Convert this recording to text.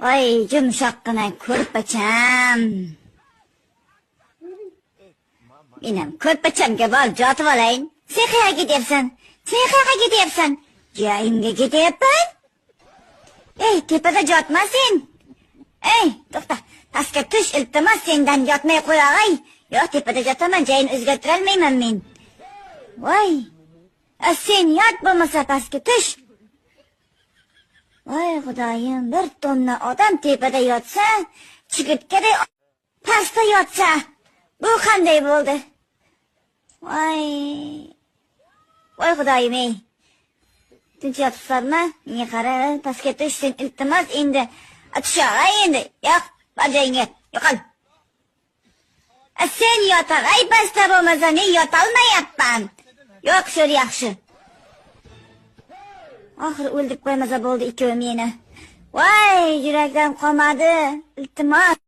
Voy, yumshoqqina ko'rpacham. Menam ko'rpachamga bor jotib olayin. Sen qayerga ketyapsan? Sen qayerga ketyapsan? Joyimga ketyapman. Ey, tepada jotma sen. Ey, to'xta. Pastga tush, iltimos sendan yotmay qo'yay. Yo'q, tepada jotaman, joyini o'zgartira olmayman men. Voy. Sen yot bo'lmasa pastga tush. Voy xudoyim, bir tonna odam tepada yotsa, chigirtkaday pastda yotsa, bu qanday bo'ldi? Voy. Voy xudoyim ey. Tinch yotibsanmi? Menga qara, pastga tush, sen iltimos endi. Tushay endi. Yo'q, bor joyingga. Yo'qol. Sen yotag'ay pastda bo'lmasa, men yotolmayapman. Yo'q, shu yaxshi. Oxir o'ldirib qo'ymasa bo'ldi ikkovi meni. Voy, yurakdan qolmadi. Iltimos.